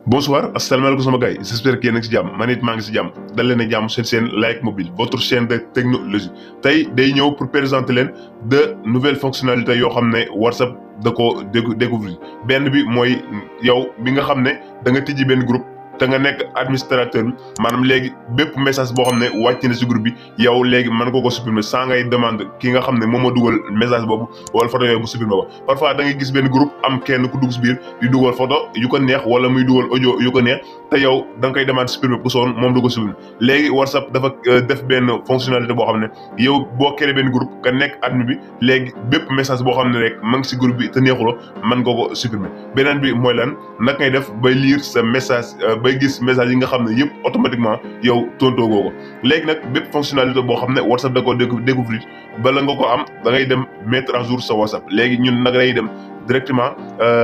Bonsoir, asalaamaaleykum sama gars yi j'espère que yéen a ngi si jàmm man it maa ngi si jàmm dal leen a jàmm seen Like Mobile votre chaîne de technologie tey day ñëw pour présenter leen de nouvelles fonctionnalités yoo xam ne WhatsApp da ko découvrir benn bi mooy yow bi nga xam ne da nga tijji benn groupe te nga nekk administrateur bi maanaam léegi bépp message boo xam ne wàcc na si groupe bi yow léegi mën nga ko supprimer sans ngay demande ki nga xam ne moom moo dugal message boobu wala photo yooyu mu supprimer ko parfois da ngay gis benn groupe am kenn ku dugg si biir di dugal photo yu ko neex wala muy dugal audio yu ko neex te yow da nga koy demande supprimer bu soon moom du ko supprimer léegi WhatsApp dafa def benn fonctionnalité boo xam ne yow boo créé benn groupe nga nekk admin bi léegi bépp message boo xam ne rek ma ngi si groupe bi te neexuloo mën nga ko supprimer beneen bi mooy lan naka ngay def bay lire sa message bay gis message yi nga xam ne yëpp automatiquement yow tontoo goo ko léegi nag bépp fonctionnalité boo xam ne WhatsApp da ko découvrir bala nga ko am da ngay dem mettre à jour sa WhatsApp léegi ñun nag lay dem directement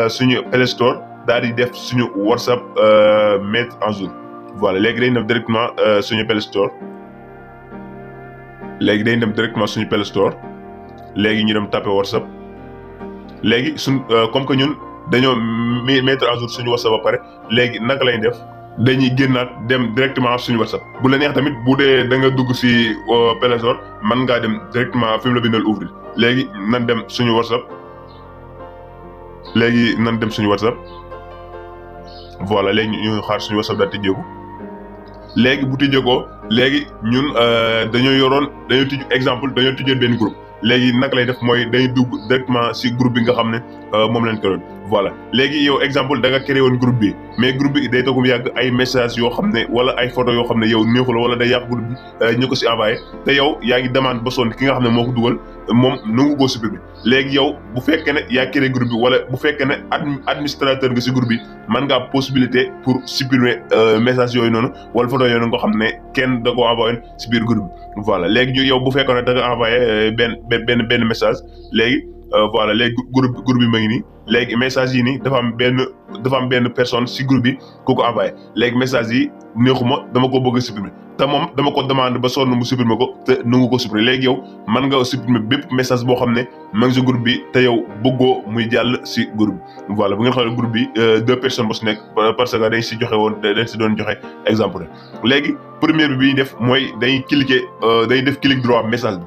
suñu Play Store daal di def suñu WhatsApp mettre à jour voilà léegi dañ dem directement suñu Play Store léegi dañ dem directement suñu Play Store léegi ñu dem taper WhatsApp léegi comme que ñun dañoo mettre à jour suñu WhatsApp ba pare léegi naka lay def dañuy génnaat dem directement suñu WhatsApp bu la neex tamit bu dee da nga dugg si Play Store mën ngaa dem directement fi mu la bindal ouvrir léegi nan dem suñu WhatsApp voilà léegi ñu xaar suñu WhatsApp daal tijjeeku léegi bu tijjeekoo léegi ñun dañoo tijjee benn groupe léegi naka lay def mooy dañuy dugg directement si groupe bi nga xam ne moom lañ ko doon voilà léegi yow exemple da nga créé woon groupe bi mais groupe bi day toogum yàgg ay message yoo xam ne wala ay photo yoo xam ne yow neexu la wala day yàq groupe bi ñu ko si envoyé te yow yaa ngi demande ba sonn ki nga xam ne moo ko dugal moom nangu koo supprimer léegi yow bu fekkee ne yaa créé groupe bi wala bu fekkee ne administrateur nga si groupe bi mën ngaa possibilité pour supprimer message yooyu noonu wala photo yooyu noonu nga xam ne kenn da koo envoyé si biir groupe bi voilà léegi yow bu fekkee ne da nga envoyé benn message léegi voilà léegi groupe bi ma ngi nii léegi message yi nii dafa am benn personne si groupe bi ku ko envoyé léegi message yi neexuma dama ko bëgg a supprimer te moom dama ko demande ba sonn mu supprimer ko te nangu ko supprimer léegi yow mën nga supprimer bépp message boo xam ne ma ngi si groupe bi te yow bëggoo muy jàll si groupe bi voilà bu ngeen xoolee groupe bi 2 personnes ba si nekk parce que dañ si joxe woon dañ si doon joxe exemple léegi première bi ñuy def mooy dañuy def clic droit message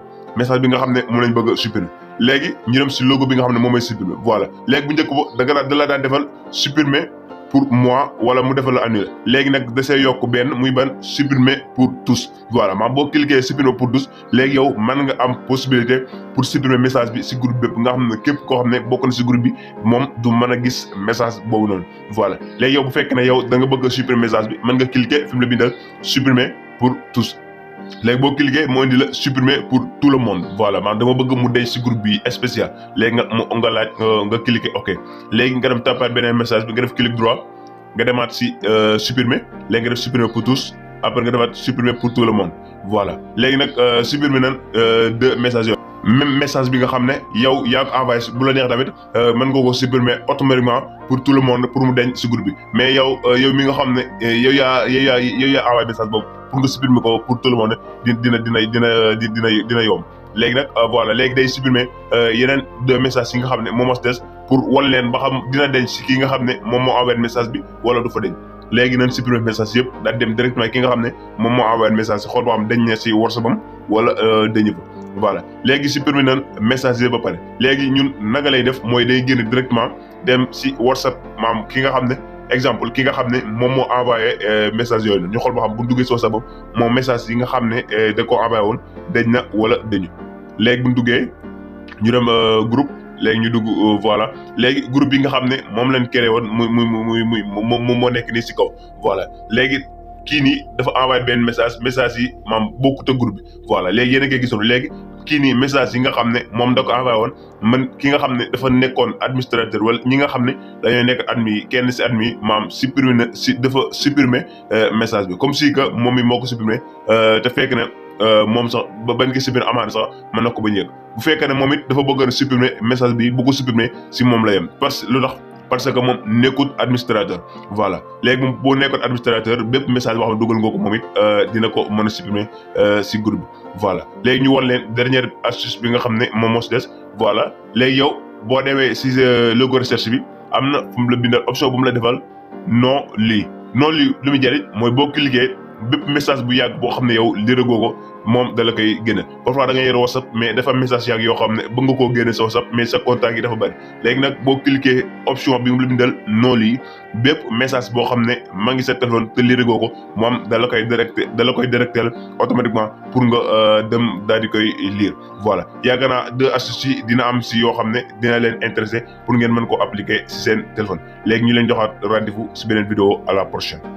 bi nga xam ne moom lañ bëgg a supprimer léegi ñu dem si logo bi nga xam ne moom mooy supprimer voilà léegi bu njëkk ba da la daan defal supprimer pour moi wala mu defal la annuler léegi nag da see yokk benn muy ban supprimer pour tous voilà maanaam boo cliquer supprimer pour tous léegi yow mën nga am possibilité pour supprimer message bi si groupe bépp nga xam ne képp koo xam ne bokk na si groupe bi moom du mën a gis message boobu noonu voilà léegi yow bu fekkee ne yow da nga bëgg a supprimer message bi mën nga cliquer fi mu la bindal supprimer pour tous léegi boo cliquer moo indi la supprimer pour tout le monde voilà man dama bëgg mu denc si groupe bi spécial léegi nga laaj nga cliquer ok léegi nga dem tapaat beneen message bi nga def clic droit nga demaat si supprimer léegi nga def supprimer pour tous après nga defaat supprimer pour tout le monde voilà léegi nag supprimer nan 2 messages yooyu même message bi nga xam ne yow yaa ko envoyé bu la neex tamit mën nga ko supprimer automatiquement pour tout le monde pour mu denc si groupe bi mais yow mi nga xam ne yow yaa envoyé message boobu pour nga supprimer ko pour tout le monde dina yomb léegi nag voilà léegi day supprimer yeneen 2 messages yi nga xam ne moom moo des pour wan leen ba xam dina denc si ki nga xam ne moom moo envoyé message bi wala du fa denc léegi nañ supprimer message yëpp daal dem directement ki nga xam ne moom moo envoyé message si xool boo xam dañ ne si WhatsApp am wala dañu fa voilà léegi supprimer nañ message yëpp ba pare léegi ñun naka lay def mooy day génn directement dem si WhatsApp maam ki nga xam ne exemple ki nga xam ne moom moo envoyé message yooyu ñu xool boo xam bu ñu duggee soo sabab moom message yi nga xam ne da koo envoyé woon dañ na wala dañu léegi bu ñu duggee ñu dem groupe léegi ñu dugg voilà léegi groupe bi nga xam ne moom lañ créé woon moom moo nekk nii si kaw voilà léegi kii nii dafa envoyé benn message yi maam bokkut ak groupe bi voilà léegi yéen a ngi gisoon léegi kii nii message yi nga xam ne moom da ko envoyé woon man ki nga xam ne dafa nekkoon administrateur wala ñi nga xam ne dañoo nekk admin kenn si admin maam dafa supprimer message bi comme si que moom mi moo ko supprimer te fekk na moom sax ba bañ ko supprimer amaana sax mën na ko ba ñëg bu fekkee ne moom it dafa bëgg a supprimer message bi bu ko supprimer si moom la yem parce que moom nekkut administrateur voilà léegi moom boo nekkoon administrateur bépp message boo xam ne dugal nga ko moom it dina ko mën a supprimer si groupe bi voilà léegi ñu wan leen dernière astuce bi nga xam ne moom moo si des voilà léegi yow boo demee si logo recherche bi am na fu mu la bindal option bu mu la defal non lii lu muy jëriñ mooy boo cliquer bépp message bu yàgg boo xam ne yow liragoo ko moom da la koy génne. parfois da ngay yor WhatsApp mais dafa message yàgg yoo xam ne bëgg nga koo génne sa WhatsApp mais sa contact yi dafa bari léegi nag boo cliquer option bi mu la bindal non lii bépp message boo xam ne maa ngi sa téléphone te liragoo ko moom da la koy directel automatiquement pour nga dem daal di koy lire. voilà yaakaar naa 2 astuces yi dina am si yoo xam ne dina leen intéressé pour ngeen mën ko appliquer si seen téléphone léegi ñu leen joxaat rendez-vous si beneen vidéo à la prochaine.